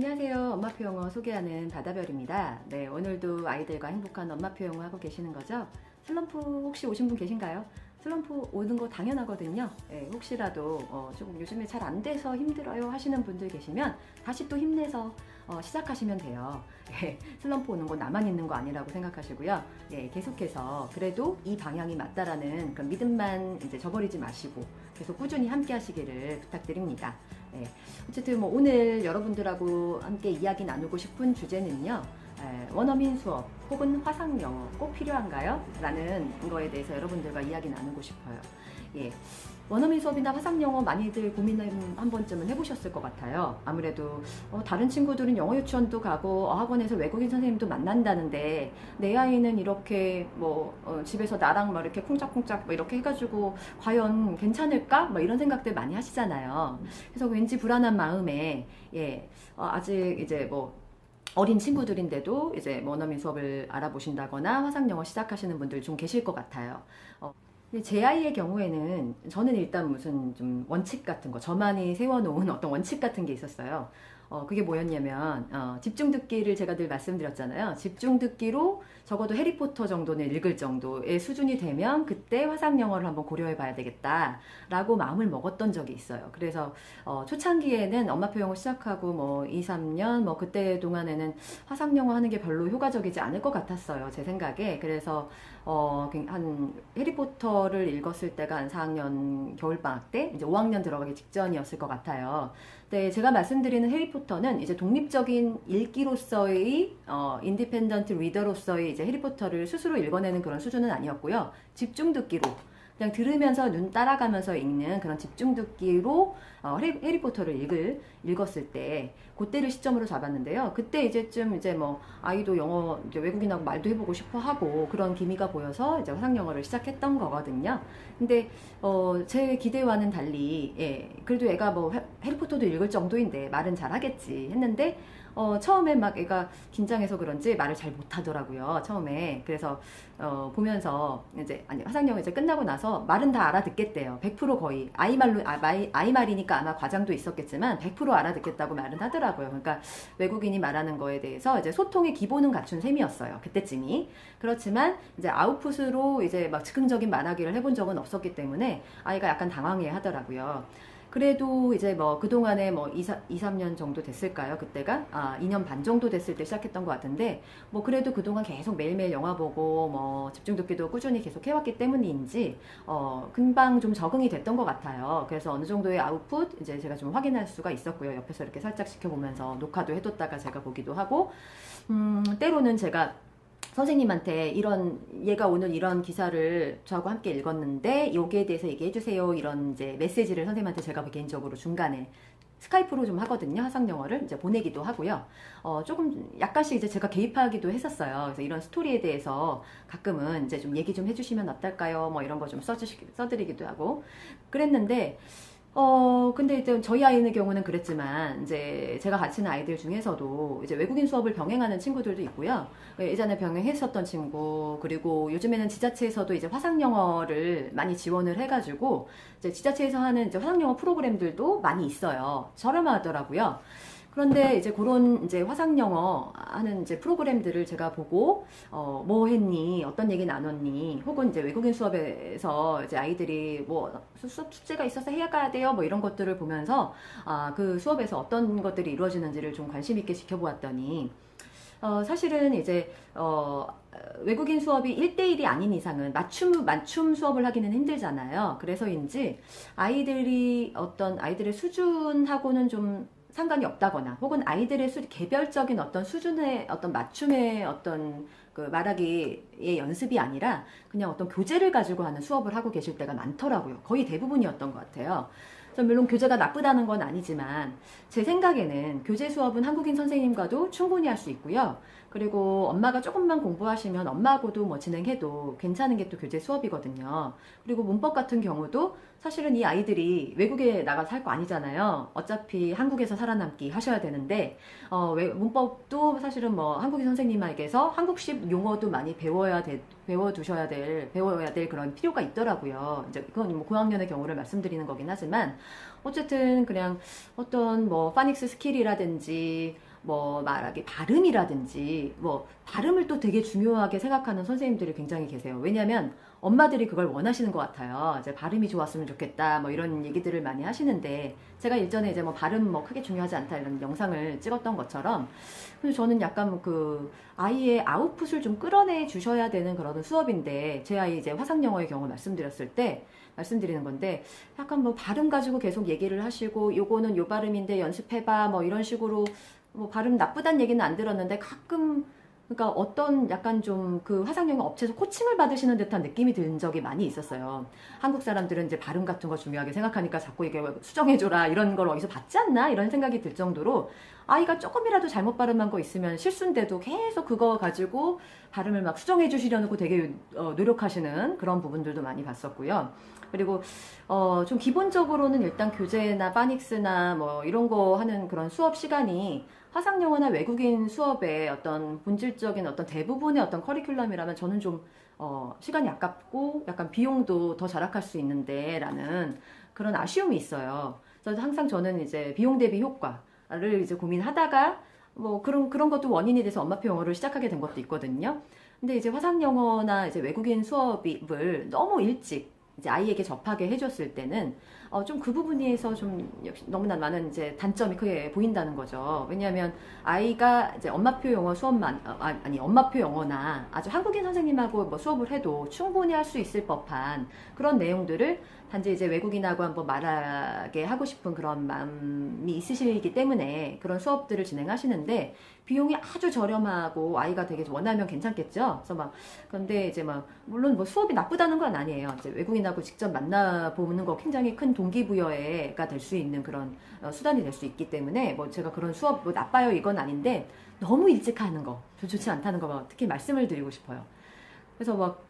안녕하세요. 엄마표 영어 소개하는 바다별입니다. 네, 오늘도 아이들과 행복한 엄마표 영어 하고 계시는 거죠? 슬럼프 혹시 오신 분 계신가요? 슬럼프 오는 거 당연하거든요. 네, 혹시라도 조금 요즘에 잘 안 돼서 힘들어요 하시는 분들 계시면 다시 또 힘내서 시작하시면 돼요. 네, 슬럼프 오는 거 나만 있는 거 아니라고 생각하시고요. 네, 계속해서 그래도 이 방향이 맞다라는 그런 믿음만 이제 저버리지 마시고 계속 꾸준히 함께 하시기를 부탁드립니다. 네, 어쨌든 뭐 오늘 여러분들하고 함께 이야기 나누고 싶은 주제는요. 원어민 수업 혹은 화상 영어 꼭 필요한가요? 라는 거에 대해서 여러분들과 이야기 나누고 싶어요. 예. 원어민 수업이나 화상 영어 많이들 고민을 한 번쯤은 해보셨을 것 같아요. 아무래도 다른 친구들은 영어 유치원도 가고 학원에서 외국인 선생님도 만난다는데 내 아이는 이렇게 집에서 나랑 막 이렇게 쿵짝쿵짝 뭐 이렇게 해가지고 과연 괜찮을까? 뭐 이런 생각들 많이 하시잖아요. 그래서 왠지 불안한 마음에 아직 이제 어린 친구들인데도 이제 원어민 수업을 알아보신다거나 화상 영어 시작하시는 분들 좀 계실 것 같아요. 제 아이의 경우에는 저는 일단 무슨 좀 원칙 같은 거, 저만이 세워놓은 어떤 원칙 같은 게 있었어요. 그게 뭐였냐면, 집중 듣기를 제가 늘 말씀드렸잖아요. 집중 듣기로 적어도 해리포터 정도는 읽을 정도의 수준이 되면 그때 화상 영어를 한번 고려해 봐야 되겠다라고 마음을 먹었던 적이 있어요. 그래서, 초창기에는 엄마표 영어 시작하고 2, 3년, 그때 동안에는 화상 영어 하는 게 별로 효과적이지 않을 것 같았어요. 제 생각에. 그래서, 한 해리포터를 읽었을 때가 한 4학년 겨울방학 때, 이제 5학년 들어가기 직전이었을 것 같아요. 네, 제가 말씀드리는 해리포터는 이제 독립적인 읽기로서의 인디펜던트 리더로서의 이제 해리포터를 스스로 읽어내는 그런 수준은 아니었고요. 집중 듣기로 그냥 들으면서 눈 따라가면서 읽는 그런 집중 듣기로 해리포터를 읽었을 때 그때를 시점으로 잡았는데요. 그때 이제쯤 이제 아이도 영어 이제 외국인하고 말도 해보고 싶어 하고 그런 기미가 보여서 이제 화상 영어를 시작했던 거거든요. 근데 제 기대와는 달리 그래도 애가 해리포터도 읽을 정도인데 말은 잘하겠지 했는데 처음에 막 애가 긴장해서 그런지 말을 잘 못하더라고요. 처음에. 그래서 보면서 이제 화상 영어 이제 끝나고 나서 말은 다 알아듣겠대요. 100% 거의 아이 말이니까 아마 과장도 있었겠지만 100% 알아듣겠다고 말은 하더라고요. 그러니까 외국인이 말하는 거에 대해서 이제 소통의 기본은 갖춘 셈이었어요. 그때쯤이. 그렇지만 이제 아웃풋으로 이제 막 즉흥적인 말하기를 해본 적은 없었기 때문에 아이가 약간 당황해 하더라고요. 그래도 이제 그동안에 2, 3년 정도 됐을까요? 그때가? 2년 반 정도 됐을 때 시작했던 것 같은데, 그래도 그동안 계속 매일매일 영화 보고, 집중 듣기도 꾸준히 계속 해왔기 때문인지, 금방 좀 적응이 됐던 것 같아요. 그래서 어느 정도의 아웃풋, 이제 제가 좀 확인할 수가 있었고요. 옆에서 이렇게 살짝 지켜보면서 녹화도 해뒀다가 제가 보기도 하고, 때로는 제가 선생님한테 얘가 오늘 이런 기사를 저하고 함께 읽었는데 여기에 대해서 얘기해 주세요. 이런 이제 메시지를 선생님한테 제가 개인적으로 중간에 스카이프로 좀 하거든요. 화상 영어를 이제 보내기도 하고요. 조금 약간씩 이제 제가 개입하기도 했었어요. 그래서 이런 스토리에 대해서 가끔은 이제 좀 얘기 좀 해주시면 어떨까요? 이런 거 좀 써드리기도 하고 그랬는데 근데 이제 저희 아이의 경우는 그랬지만, 이제 제가 가르치는 아이들 중에서도 이제 외국인 수업을 병행하는 친구들도 있고요. 예전에 병행했었던 친구, 그리고 요즘에는 지자체에서도 이제 화상 영어를 많이 지원을 해가지고, 이제 지자체에서 하는 이제 화상 영어 프로그램들도 많이 있어요. 저렴하더라고요. 그런데 이제 그런 이제 화상 영어 하는 이제 프로그램들을 제가 보고 뭐 했니? 어떤 얘기 나눴니? 혹은 이제 외국인 수업에서 이제 아이들이 수업 숙제가 있어서 해야 가야 돼요. 이런 것들을 보면서 그 수업에서 어떤 것들이 이루어지는지를 좀 관심 있게 지켜보았더니 사실은 이제 외국인 수업이 1대1이 아닌 이상은 맞춤 수업을 하기는 힘들잖아요. 그래서인지 아이들의 수준하고는 좀 상관이 없다거나 혹은 아이들의 개별적인 어떤 수준의 어떤 맞춤의 어떤 그 말하기의 연습이 아니라 그냥 어떤 교재를 가지고 하는 수업을 하고 계실 때가 많더라고요. 거의 대부분이었던 것 같아요. 물론 교재가 나쁘다는 건 아니지만 제 생각에는 교재 수업은 한국인 선생님과도 충분히 할 수 있고요. 그리고 엄마가 조금만 공부하시면 엄마하고도 진행해도 괜찮은 게 또 교재 수업이거든요. 그리고 문법 같은 경우도 사실은 이 아이들이 외국에 나가서 할 거 아니잖아요. 어차피 한국에서 살아남기 하셔야 되는데 문법도 사실은 한국인 선생님에게서 한국식 용어도 많이 배워야 될 그런 필요가 있더라고요. 이제 그건 고학년의 경우를 말씀드리는 거긴 하지만 어쨌든 그냥 어떤 파닉스 스킬이라든지 뭐 말하기 발음이라든지 뭐 발음을 또 되게 중요하게 생각하는 선생님들이 굉장히 계세요. 왜냐하면 엄마들이 그걸 원하시는 것 같아요. 이제 발음이 좋았으면 좋겠다 뭐 이런 얘기들을 많이 하시는데, 제가 일전에 이제 뭐 발음 뭐 크게 중요하지 않다 이런 영상을 찍었던 것처럼, 근데 저는 약간 그 아이의 아웃풋을 좀 끌어내 주셔야 되는 그런 수업인데, 제 아이 이제 화상영어의 경우 말씀드렸을 때 말씀드리는 건데, 약간 뭐 발음 가지고 계속 얘기를 하시고 요거는 요 발음인데 연습해봐 뭐 이런 식으로, 뭐 발음 나쁘다는 얘기는 안 들었는데 가끔, 그러니까 어떤 약간 좀 그 화상영어 업체에서 코칭을 받으시는 듯한 느낌이 든 적이 많이 있었어요. 한국 사람들은 이제 발음 같은 거 중요하게 생각하니까 자꾸 이게 수정해줘라 이런 걸 어디서 받지 않나 이런 생각이 들 정도로, 아이가 조금이라도 잘못 발음한 거 있으면 실수인데도 계속 그거 가지고 발음을 막 수정해 주시려고 되게 노력하시는 그런 부분들도 많이 봤었고요. 그리고 좀 기본적으로는 일단 교재나 파닉스나 뭐 이런 거 하는 그런 수업 시간이 화상영어나 외국인 수업의 어떤 본질적인 어떤 대부분의 어떤 커리큘럼이라면 저는 좀 시간이 아깝고 약간 비용도 더 절약할 수 있는데 라는 그런 아쉬움이 있어요. 그래서 항상 저는 이제 비용 대비 효과를 이제 고민하다가 뭐 그런 것도 원인이 돼서 엄마표 영어를 시작하게 된 것도 있거든요. 근데 이제 화상영어나 이제 외국인 수업을 너무 일찍 이제 아이에게 접하게 해줬을 때는 좀 그 부분에서 좀 역시 너무나 많은 이제 단점이 크게 보인다는 거죠. 왜냐하면 아이가 이제 엄마표 영어 수업만 아니 엄마표 영어나 아주 한국인 선생님하고 뭐 수업을 해도 충분히 할 수 있을 법한 그런 내용들을 단지 이제 외국인하고 한번 말하게 하고 싶은 그런 마음이 있으시기 때문에 그런 수업들을 진행하시는데, 비용이 아주 저렴하고 아이가 되게 원하면 괜찮겠죠. 그래서 막 그런데 이제 막 물론 뭐 수업이 나쁘다는 건 아니에요. 이제 외국인하고 직접 만나보는 거 굉장히 큰 동기부여가 될 수 있는 그런 수단이 될 수 있기 때문에, 뭐 제가 그런 수업 뭐 나빠요 이건 아닌데, 너무 일찍 하는 거 좋지 않다는 거 특히 말씀을 드리고 싶어요. 그래서 막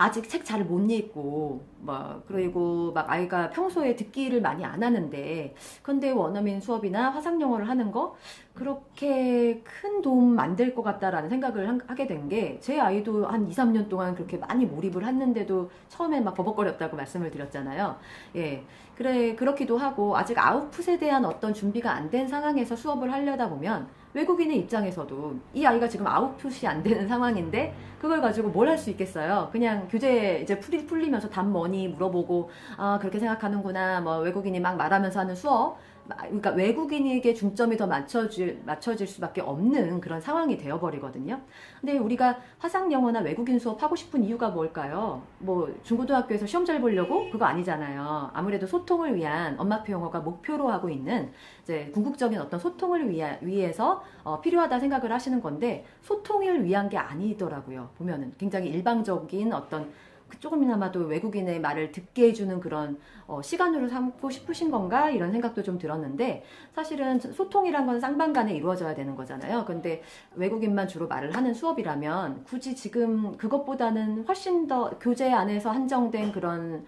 아직 책 잘 못 읽고 막 그리고 막 아이가 평소에 듣기를 많이 안 하는데, 근데 원어민 수업이나 화상영어를 하는 거 그렇게 큰 도움 안 될 것 같다라는 생각을 하게 된 게, 제 아이도 한 2, 3년 동안 그렇게 많이 몰입을 했는데도 처음에 막 버벅거렸다고 말씀을 드렸잖아요. 예. 그래, 그렇기도 하고 아직 아웃풋에 대한 어떤 준비가 안 된 상황에서 수업을 하려다 보면 외국인의 입장에서도 이 아이가 지금 아웃풋이 안 되는 상황인데 그걸 가지고 뭘 할 수 있겠어요. 그냥 교재 이제 풀리면서 답 뭐니 물어보고, 아 그렇게 생각하는구나 뭐 외국인이 막 말하면서 하는 수업, 그러니까 외국인에게 중점이 더 맞춰질 수밖에 없는 그런 상황이 되어버리거든요. 근데 우리가 화상영어나 외국인 수업 하고 싶은 이유가 뭘까요? 뭐 중고등학교에서 시험 잘 보려고? 그거 아니잖아요. 아무래도 소통을 위한 엄마표 영어가 목표로 하고 있는 이제 궁극적인 어떤 소통을 위해서 필요하다 생각을 하시는 건데, 소통을 위한 게 아니더라고요. 보면은 굉장히 일방적인 어떤 조금이나마도 외국인의 말을 듣게 해주는 그런 시간으로 삼고 싶으신 건가 이런 생각도 좀 들었는데, 사실은 소통이란 건 쌍방간에 이루어져야 되는 거잖아요. 근데 외국인만 주로 말을 하는 수업이라면 굳이 지금 그것보다는 훨씬 더 교재 안에서 한정된 그런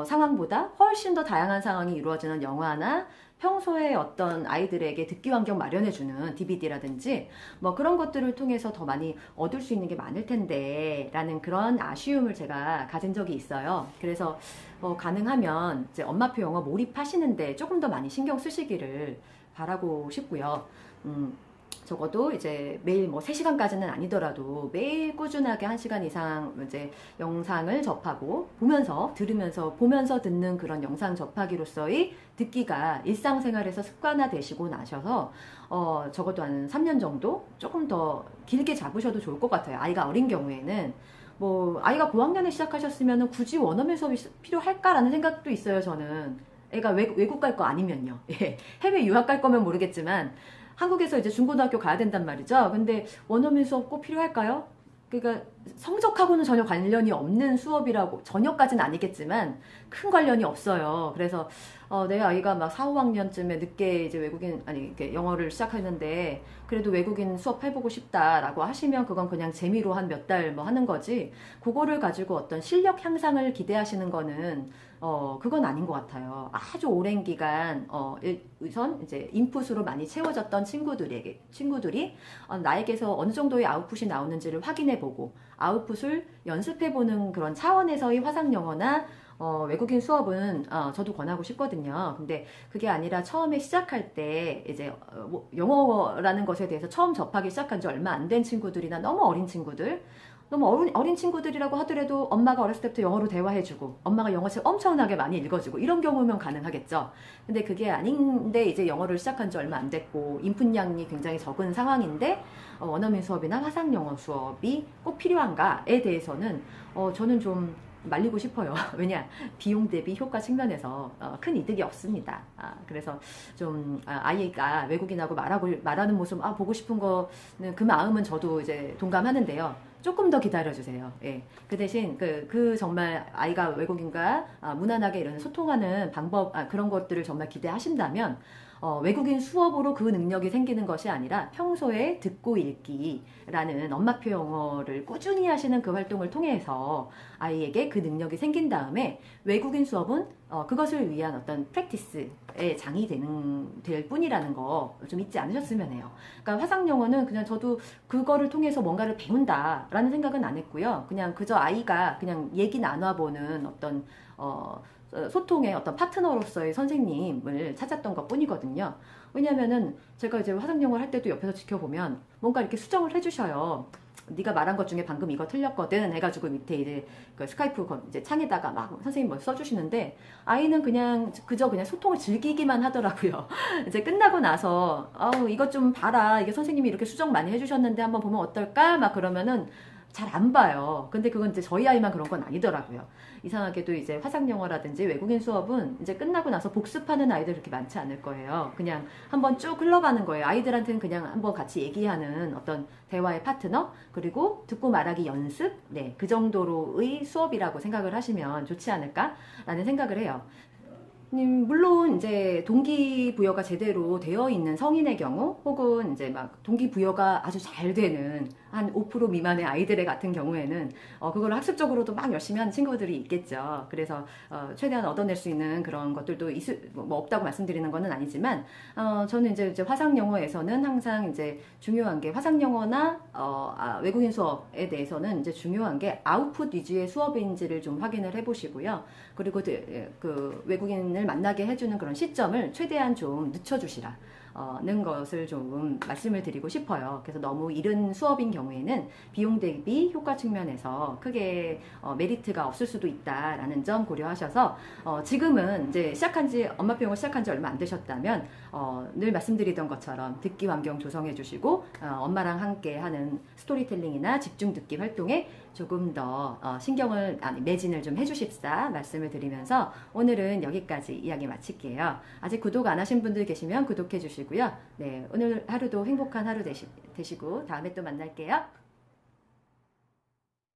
상황보다 훨씬 더 다양한 상황이 이루어지는 영화나 평소에 어떤 아이들에게 듣기 환경 마련해주는 DVD라든지 뭐 그런 것들을 통해서 더 많이 얻을 수 있는 게 많을 텐데 라는 그런 아쉬움을 제가 가진 적이 있어요. 그래서 가능하면 이제 엄마표 영어 몰입하시는데 조금 더 많이 신경 쓰시기를 바라고 싶고요. 적어도 이제 매일 뭐 3시간까지는 아니더라도 매일 꾸준하게 1시간 이상 이제 영상을 접하고 보면서 듣는 그런 영상 접하기로서의 듣기가 일상생활에서 습관화 되시고 나셔서 적어도 한 3년 정도 조금 더 길게 잡으셔도 좋을 것 같아요. 아이가 어린 경우에는 뭐 아이가 고학년에 시작하셨으면 굳이 원어민 수업이 필요할까라는 생각도 있어요. 저는 애가 외국 갈 거 아니면요. 예. 해외 유학 갈 거면 모르겠지만 한국에서 이제 중고등학교 가야 된단 말이죠. 근데 원어민 수업 꼭 필요할까요? 그러니까 성적하고는 전혀 관련이 없는 수업이라고, 전혀까지는 아니겠지만 큰 관련이 없어요. 그래서 내 아이가 막 4, 5학년쯤에 늦게 이제 이렇게 영어를 시작했는데 그래도 외국인 수업 해보고 싶다라고 하시면 그건 그냥 재미로 한 몇 달 뭐 하는 거지, 그거를 가지고 어떤 실력 향상을 기대하시는 거는 그건 아닌 것 같아요. 아주 오랜 기간 우선 이제 인풋으로 많이 채워졌던 친구들이 나에게서 어느 정도의 아웃풋이 나오는지를 확인해보고 아웃풋을 연습해보는 그런 차원에서의 화상 영어나 외국인 수업은 저도 권하고 싶거든요. 근데 그게 아니라 처음에 시작할 때 이제 뭐 영어라는 것에 대해서 처음 접하기 시작한 지 얼마 안 된 친구들이나 너무 어린 친구들, 너무 어린 친구들이라고 하더라도 엄마가 어렸을 때부터 영어로 대화해주고 엄마가 영어책 엄청나게 많이 읽어주고 이런 경우면 가능하겠죠. 근데 그게 아닌데 이제 영어를 시작한 지 얼마 안 됐고 인풋량이 굉장히 적은 상황인데 원어민 수업이나 화상영어 수업이 꼭 필요한가에 대해서는 저는 좀 말리고 싶어요. 왜냐, 비용 대비 효과 측면에서 큰 이득이 없습니다. 그래서 좀 아이가 외국인하고 말하는 모습 보고 싶은 거는 그 마음은 저도 이제 동감하는데요. 조금 더 기다려주세요. 예. 그 대신 그 정말 아이가 외국인과 무난하게 이런 소통하는 방법, 그런 것들을 정말 기대하신다면 외국인 수업으로 그 능력이 생기는 것이 아니라 평소에 듣고 읽기라는 엄마표 영어를 꾸준히 하시는 그 활동을 통해서 아이에게 그 능력이 생긴 다음에 외국인 수업은 그것을 위한 어떤 프랙티스의 장이 될 뿐이라는 거 좀 잊지 않으셨으면 해요. 그러니까 화상 영어는 그냥 저도 그거를 통해서 뭔가를 배운다라는 생각은 안 했고요. 그냥 그저 아이가 그냥 얘기 나눠보는 어떤 소통의 어떤 파트너로서의 선생님을 찾았던 것 뿐이거든요. 왜냐면은 제가 이제 화상영어를 할 때도 옆에서 지켜보면 뭔가 이렇게 수정을 해주셔요. 네가 말한 것 중에 방금 이거 틀렸거든 해가지고 밑에 이제 그 스카이프 이제 창에다가 막 선생님 뭐 써주시는데 아이는 그저 그냥 소통을 즐기기만 하더라고요. 이제 끝나고 나서 이것 좀 봐라, 이게 선생님이 이렇게 수정 많이 해주셨는데 한번 보면 어떨까 막 그러면은 잘 안 봐요. 근데 그건 이제 저희 아이만 그런 건 아니더라고요. 이상하게도 이제 화상영어라든지 외국인 수업은 이제 끝나고 나서 복습하는 아이들 그렇게 많지 않을 거예요. 그냥 한번 쭉 흘러가는 거예요. 아이들한테는 그냥 한번 같이 얘기하는 어떤 대화의 파트너, 그리고 듣고 말하기 연습, 네, 그 정도로의 수업이라고 생각을 하시면 좋지 않을까라는 생각을 해요. 물론 이제 동기부여가 제대로 되어 있는 성인의 경우, 혹은 이제 막 동기부여가 아주 잘 되는 한 5% 미만의 아이들의 같은 경우에는 그걸 학습적으로도 막 열심히 하는 친구들이 있겠죠. 그래서 최대한 얻어낼 수 있는 그런 것들도 뭐 없다고 말씀드리는 것은 아니지만 저는 이제 화상 영어에서는 항상 이제 중요한 게 화상 영어나 외국인 수업에 대해서는 이제 중요한 게 아웃풋 위주의 수업인지를 좀 확인을 해보시고요. 그리고 그 외국인을 만나게 해주는 그런 시점을 최대한 좀 늦춰주시라. 는 것을 좀 말씀을 드리고 싶어요. 그래서 너무 이른 수업인 경우에는 비용 대비 효과 측면에서 크게 메리트가 없을 수도 있다라는 점 고려하셔서 지금은 이제 엄마표 영어 시작한 지 얼마 안 되셨다면 늘 말씀드리던 것처럼 듣기 환경 조성해 주시고 엄마랑 함께 하는 스토리텔링이나 집중 듣기 활동에 조금 더 매진을 좀 해주십사 말씀을 드리면서 오늘은 여기까지 이야기 마칠게요. 아직 구독 안 하신 분들 계시면 구독해 주시고요. 네, 오늘 하루도 행복한 하루 되시고 다음에 또 만날게요.